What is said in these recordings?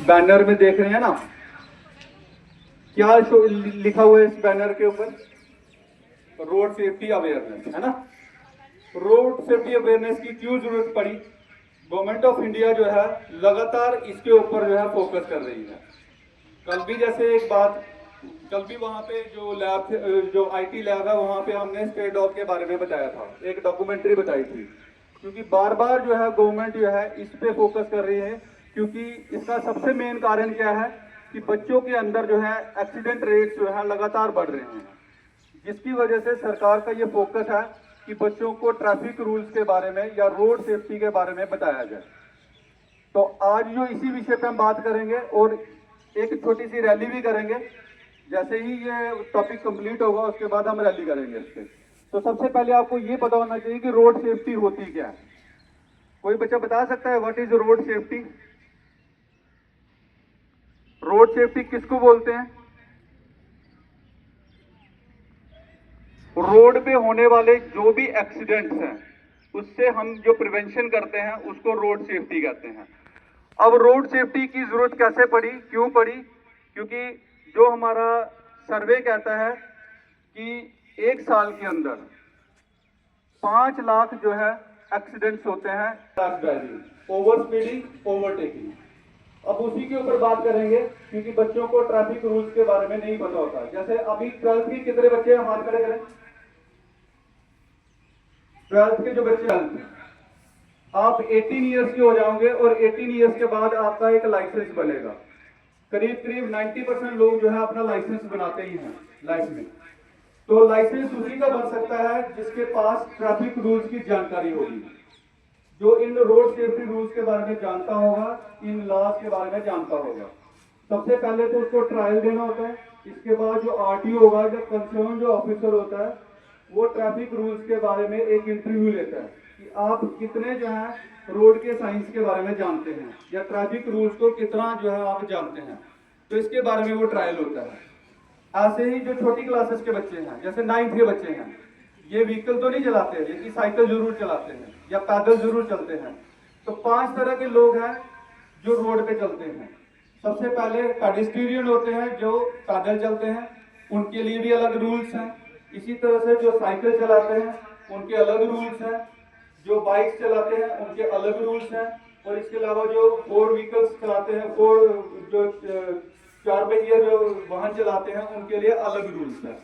Banner में देख रहे हैं ना, क्या लिखा हुआ है इस बैनर के ऊपर? रोड सेफ्टी अवेयरनेस, है ना। रोड सेफ्टी अवेयरनेस की क्यों जरूरत पड़ी? गवर्नमेंट ऑफ इंडिया जो है लगातार इसके ऊपर जो है फोकस कर रही है। कल भी जैसे एक बात, कल भी वहाँ पे जो लैब, जो आईटी लैब है, वहाँ पे हमने स्टे डॉग के बारे में बताया था, एक डॉक्यूमेंट्री बताई थी। क्योंकि बार बार जो है गवर्नमेंट जो है इस पे फोकस कर रही है, क्योंकि इसका सबसे मेन कारण क्या है कि बच्चों के अंदर जो है एक्सीडेंट रेट जो है लगातार बढ़ रहे हैं, जिसकी वजह से सरकार का ये फोकस है कि बच्चों को ट्रैफिक रूल्स के बारे में या रोड सेफ्टी के बारे में बताया जाए। तो आज जो इसी विषय पे हम बात करेंगे और एक छोटी सी रैली भी करेंगे। जैसे ही ये टॉपिक कंप्लीट होगा उसके बाद हम रैली करेंगे इस पे। तो सबसे पहले आपको ये पता होना चाहिए कि रोड सेफ्टी होती क्या है। कोई बच्चा बता सकता है what is road safety? Road safety किसको बोलते हैं? रोड पे होने वाले जो भी एक्सीडेंट्स हैं उससे हम जो प्रिवेंशन करते हैं उसको रोड सेफ्टी कहते हैं। अब रोड सेफ्टी की जरूरत कैसे पड़ी, क्यों पड़ी? क्योंकि जो हमारा सर्वे कहता है कि एक साल के अंदर 5 लाख जो है एक्सीडेंट्स होते हैं, ओवर स्पीडिंग, ओवरटेकिंग। अब उसी के ऊपर बात करेंगे क्योंकि बच्चों को ट्रैफिक रूल्स के बारे में नहीं पता होता। जैसे अभी 12th के कितने बच्चे हैं, हाथ खड़े करें। 12th के जो बच्चे हैं, आप 18 ईयर्स के हो जाओगे और 18 ईयर्स के बाद आपका एक लाइसेंस बनेगा। करीब करीब 90% लोग जो है अपना लाइसेंस बनाते ही हैं लाइफ में। तो लाइसेंस उसी का बन सकता है जिसके पास ट्रैफिक रूल्स की जानकारी होगी, जो इन रोड सेफ्टी रूल्स के बारे में जानता होगा, इन लॉज के बारे में जानता होगा। सबसे पहले तो उसको ट्रायल देना होता है। इसके बाद जो आरटीओ होगा, जो कंसर्न जो ऑफिसर होता है, वो ट्रैफिक रूल्स के बारे में एक इंटरव्यू लेता है कि आप कितने जो है रोड के साइंस के बारे में जानते हैं या ट्रैफिक रूल्स को कितना जो है आप जानते हैं। तो इसके बारे में वो ट्रायल होता है। ऐसे ही जो छोटी क्लासेस के बच्चे हैं, जैसे 9th के बच्चे हैं, ये व्हीकल तो नहीं चलाते हैं लेकिन साइकिल जरूर चलाते हैं या पैदल जरूर चलते हैं। तो 5 तरह के लोग हैं जो रोड पे चलते हैं। सबसे पहले पेडेस्ट्रियन होते हैं जो पैदल चलते हैं, उनके लिए भी अलग रूल्स हैं। इसी तरह से जो साइकिल चलाते हैं उनके अलग रूल्स हैं, जो बाइक चलाते हैं उनके अलग रूल्स हैं, और इसके अलावा जो 4 व्हीकल्स चलाते हैं, 4 जो 4 पहिए जो वाहन चलाते हैं, उनके लिए अलग रूल्स हैं।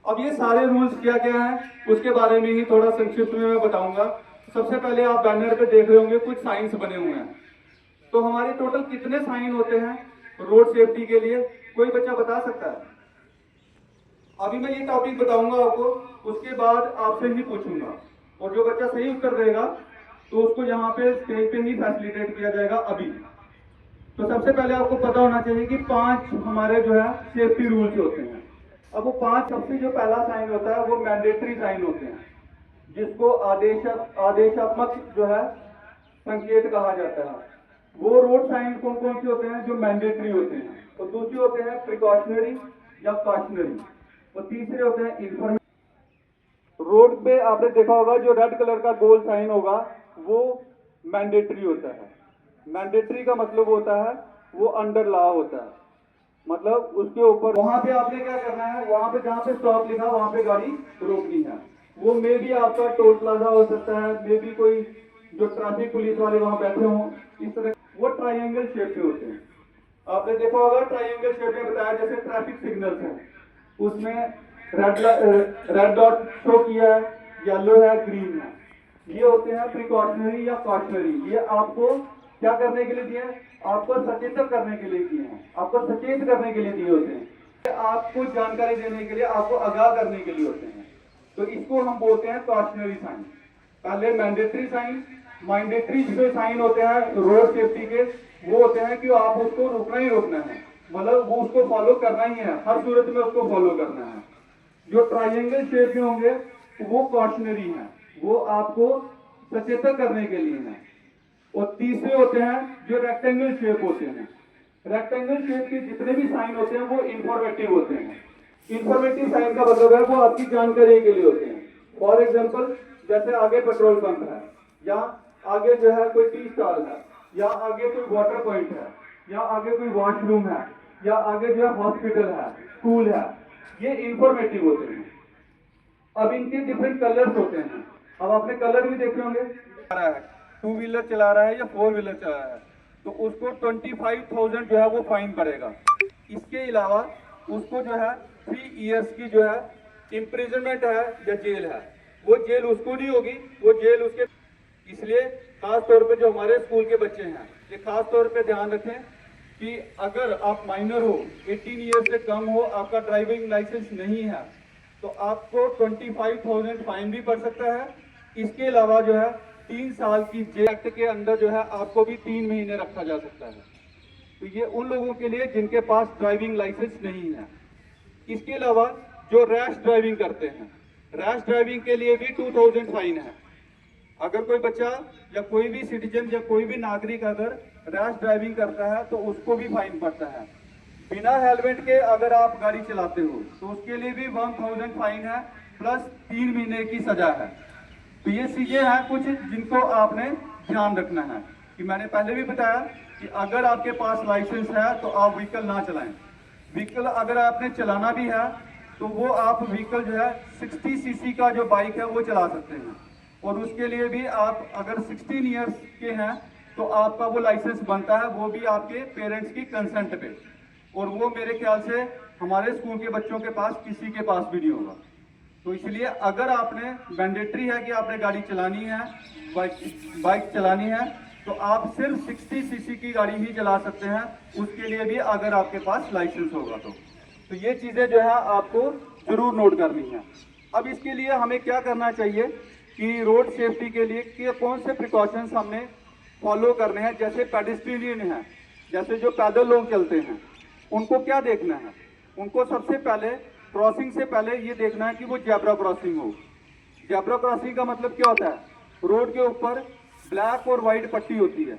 अब ये सारे रूल्स क्या क्या है उसके बारे में ही थोड़ा संक्षिप्त में मैं बताऊंगा। सबसे पहले आप बैनर पे देख रहे होंगे कुछ साइंस बने हुए हैं। तो हमारे टोटल कितने साइन होते हैं रोड सेफ्टी के लिए, कोई बच्चा बता सकता है? अभी मैं ये टॉपिक बताऊंगा आपको, उसके बाद आपसे ही पूछूंगा, और जो बच्चा सही उत्तर देगा तो उसको यहाँ पे स्टेज पे ही फैसिलिटेट किया जाएगा अभी। तो सबसे पहले आपको पता होना चाहिए कि 5 हमारे जो है सेफ्टी रूल्स होते हैं। अब वो 5, सबसे जो पहला साइन होता है वो मैंडेटरी साइन होते हैं, जिसको आदेशात्मक जो है संकेत कहा जाता है। वो रोड साइन कौन कौन से होते हैं? जो मैंडेटरी होते हैं। तो दूसरे होते हैं प्रिकॉशनरी या कॉशनरी, और तीसरे होते हैं इंफॉर्मेशन। रोड पे आपने देखा होगा जो रेड कलर का गोल साइन होगा वो मैंडेटरी होता है। मैंडेटरी का मतलब होता है वो अंडर लॉ होता है, मतलब उसके ऊपर वहां पे आपने क्या करना है, वहां पे जहां पे स्टॉप लिखा वहां पे गाड़ी रोकनी है। वो मे भी आपका टोल प्लाजा हो सकता है, मे भी कोई जो ट्रैफिक पुलिस वाले वहां बैठे हों, इस तरह वो ट्राइंगल शेप के होते हैं। आपने देखा होगा ट्राइंगल शेप में बताया जैसे ट्रैफिक सिग्नल्स हैं, उसमें रेड डॉट शो किया है, येलो है, ग्रीन है। ये होते हैं प्रिकॉशनरी या कॉशनरी। ये आपको क्या करने के लिए दिए हैं? आपको सचेतन करने के लिए दिए हैं, आपको सचेत करने के लिए दिए होते हैं, आपको जानकारी देने के लिए, आपको आगाह करने के लिए होते हैं। तो इसको हम बोलते हैं कॉशनरी साइन। पहले मैंडेटरी साइन। मैंडेटरी जो साइन होते हैं रोड सेफ्टी के, वो होते हैं कि आप उसको रोकना ही रोकना है, मतलब वो उसको फॉलो करना ही है, हर सूरत में उसको फॉलो करना है। जो ट्राइंगल शेप में होंगे वो कॉशनरी है, वो आपको सचेतन करने के लिए है। और तीसरे होते हैं जो रेक्टेंगल शेप होते हैं। रेक्टेंगल शेप के जितने भी साइन होते हैं वो इंफॉर्मेटिव होते हैं। इंफॉर्मेटिव साइन का मतलब है वो आपकी जानकारी के लिए होते हैं। फॉर एग्जाम्पल, जैसे आगे पेट्रोल पंप है, या आगे जो है कोई टी स्टॉल है, या आगे कोई वाटर पॉइंट है, या आगे कोई वॉशरूम है, या आगे जो है हॉस्पिटल है, स्कूल है, ये इंफॉर्मेटिव होते हैं। अब इनके डिफरेंट कलर्स होते हैं। अब आपने कलर भी देखे होंगे, टू व्हीलर चला रहा है या फोर व्हीलर चला रहा है तो उसको 25,000 जो है वो फाइन पड़ेगा। इसके अलावा उसको जो है 3 इयर्स की जो है इम्प्रिजनमेंट है या जेल है। वो जेल उसको नहीं होगी, वो जेल उसके। इसलिए खास तौर पे जो हमारे स्कूल के बच्चे हैं, ये खास तौर पे ध्यान रखें कि अगर आप माइनर हो, 18 ईयर से कम हो, आपका ड्राइविंग लाइसेंस नहीं है, तो आपको 25,000 फाइन भी पड़ सकता है। इसके अलावा जो है 3 साल की जेल एक्ट के अंदर जो है आपको भी 3 महीने रखा जा सकता है। तो ये उन लोगों के लिए जिनके पास ड्राइविंग लाइसेंस नहीं है। इसके अलावा जो रैश ड्राइविंग करते हैं, रैश ड्राइविंग के लिए भी 2,000 फाइन है। अगर कोई बच्चा या कोई भी सिटीजन या कोई भी नागरिक अगर रैश ड्राइविंग करता है तो उसको भी फाइन पड़ता है। बिना हेलमेट के अगर आप गाड़ी चलाते हो तो उसके लिए भी 1,000 फाइन है, प्लस 3 महीने की सजा है। तो ये चीजें हैं कुछ जिनको आपने ध्यान रखना है। कि मैंने पहले भी बताया कि अगर आपके पास लाइसेंस है तो आप व्हीकल ना चलाएं। व्हीकल अगर आपने चलाना भी है तो वो आप व्हीकल जो है 60 सीसी का जो बाइक है वो चला सकते हैं। और उसके लिए भी आप अगर 16 ईयर्स के हैं तो आपका वो लाइसेंस बनता है, वो भी आपके पेरेंट्स की कंसेंट पे। और वो मेरे ख्याल से हमारे स्कूल के बच्चों के पास किसी के पास भी नहीं होगा। तो इसलिए अगर आपने मैंडेटरी है कि आपने गाड़ी चलानी है, बाइक चलानी है, तो आप सिर्फ 60 सीसी की गाड़ी ही चला सकते हैं। उसके लिए भी अगर आपके पास लाइसेंस होगा तो ये चीजें जो है आपको जरूर नोट करनी है। अब इसके लिए हमें क्या करना चाहिए कि रोड सेफ्टी के लिए कि कौन से प्रिकॉशंस हमने फॉलो करने हैं। जैसे पेडेस्ट्रियन है, जैसे जो पैदल लोग चलते हैं, उनको क्या देखना है, उनको सबसे पहले क्रॉसिंग से पहले ये देखना है कि वो जेब्रा क्रॉसिंग हो। जेब्रा क्रॉसिंग का मतलब क्या होता है, रोड के ऊपर ब्लैक और व्हाइट पट्टी होती है,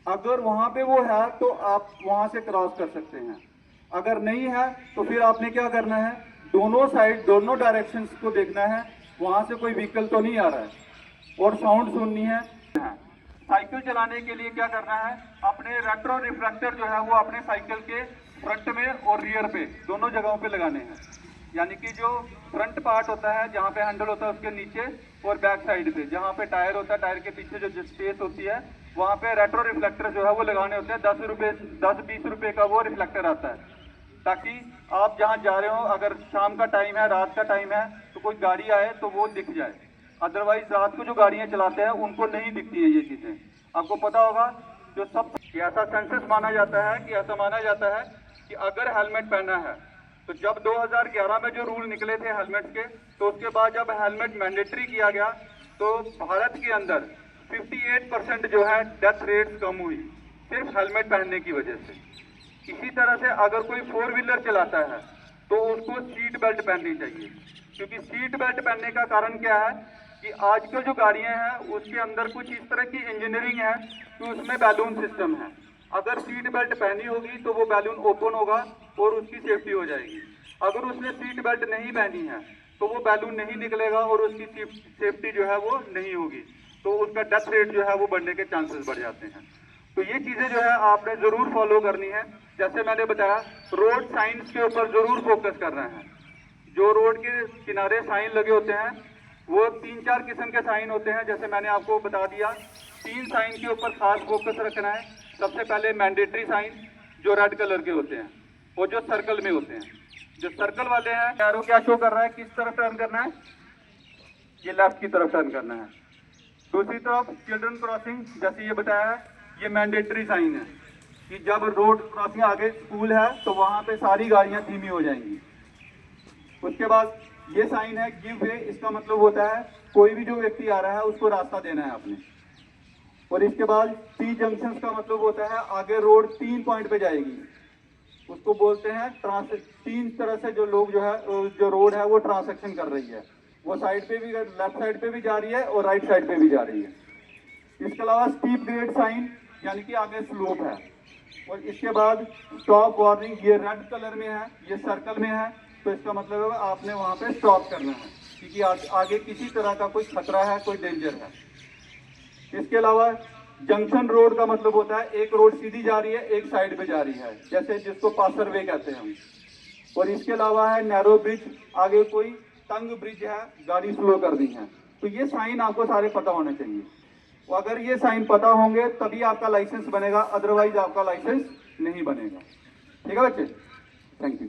अगर वहां पे वो है तो आप वहां से क्रॉस कर सकते हैं। अगर नहीं है तो फिर आपने क्या करना है, दोनों साइड दोनों डायरेक्शंस को देखना है, वहां से कोई व्हीकल तो नहीं आ रहा है, और साउंड सुननी है। साइकिल चलाने के लिए क्या करना है, अपने रेट्रो रिफ्लेक्टर जो है वो अपने साइकिल के फ्रंट में और रियर पे दोनों जगहों पे लगाने हैं। यानी कि जो फ्रंट पार्ट होता है जहाँ पे हैंडल होता है उसके नीचे, और बैक साइड पे जहाँ पे टायर होता है, टायर के पीछे जो स्पेस होती है वहाँ पे रेट्रो रिफ्लेक्टर जो है वो लगाने होते हैं। 10-20 रुपए का वो रिफ्लेक्टर आता है, ताकि आप जहाँ जा रहे हो, अगर शाम का टाइम है, रात का टाइम है, तो कोई गाड़ी आए तो वो दिख जाए। अदरवाइज रात को जो गाड़ियां चलाते हैं उनको नहीं दिखती है ये चीजें। आपको पता होगा जो सब ऐसा सेंसस माना जाता है कि ऐसा माना जाता है कि अगर हेलमेट पहना है, तो जब 2011 में जो रूल निकले थे हेलमेट के, तो उसके बाद जब हेलमेट मैंडेटरी किया गया तो भारत के अंदर 58% जो है डेथ रेट कम हुई सिर्फ हेलमेट पहनने की वजह से। इसी तरह से अगर कोई 4 व्हीलर चलाता है तो उसको सीट बेल्ट पहननी चाहिए, क्योंकि सीट बेल्ट पहनने का कारण क्या है कि आजकल जो गाड़ियां हैं उसके अंदर कुछ इस तरह की इंजीनियरिंग है कि उसमें बैलून सिस्टम है। अगर सीट बेल्ट पहनी होगी तो वो बैलून ओपन होगा और उसकी सेफ्टी हो जाएगी। अगर उसने सीट बेल्ट नहीं पहनी है तो वो बैलून नहीं निकलेगा और उसकी सेफ्टी जो है वो नहीं होगी, तो उसका डेथ रेट जो है वो बढ़ने के चांसेस बढ़ जाते हैं। तो ये चीजें जो है आपने जरूर फॉलो करनी है। जैसे मैंने बताया, रोड साइंस के ऊपर जरूर फोकस करना है। जो रोड के किनारे साइन लगे होते हैं वो 3-4 किस्म के साइन होते हैं, जैसे मैंने आपको बता दिया। 3 साइन के ऊपर खास फोकस रखना है। सबसे पहले मैंडेटरी साइन जो रेड कलर के होते हैं, और जो सर्कल में होते हैं। जो सर्कल वाले हैं, एरो क्या शो कर रहा है, किस तरफ टर्न करना है, ये लेफ्ट की तरफ टर्न करना है। दूसरी तरफ चिल्ड्रन क्रॉसिंग, जैसे ये बताया है, ये मैंडेटरी साइन है कि जब रोड क्रॉसिंग आगे स्कूल है तो वहां पे सारी गाड़ियां धीमी हो जाएंगी। उसके बाद ये साइन है गिव वे, इसका मतलब होता है कोई भी जो व्यक्ति आ रहा है उसको रास्ता देना है आपने। और इसके बाद टी जंक्शन का मतलब होता है आगे रोड 3 पॉइंट पे जाएगी, उसको बोलते हैं 3 तरह से जो लोग जो है जो रोड है वो ट्रांसेक्शन कर रही है, वो साइड पे भी, लेफ्ट साइड पे भी जा रही है और राइट साइड पे भी जा रही है। इसके अलावा स्टीप ग्रेड साइन, यानी कि आगे स्लोप है। और इसके बाद स्टॉप वार्निंग, ये रेड कलर में है, ये सर्कल में है, तो इसका मतलब है आपने वहां पे स्टॉप करना है, क्योंकि आगे किसी तरह का कोई खतरा है, कोई डेंजर है। इसके अलावा जंक्शन रोड का मतलब होता है एक रोड सीधी जा रही है, एक साइड पे जा रही है, जैसे जिसको पासर वे कहते हैं हम। और इसके अलावा है नैरो ब्रिज, आगे कोई तंग ब्रिज है, गाड़ी स्लो कर दी है। तो ये साइन आपको सारे पता होने चाहिए। तो अगर ये साइन पता होंगे तभी आपका लाइसेंस बनेगा, अदरवाइज आपका लाइसेंस नहीं बनेगा। ठीक है बच्चे, थैंक यू।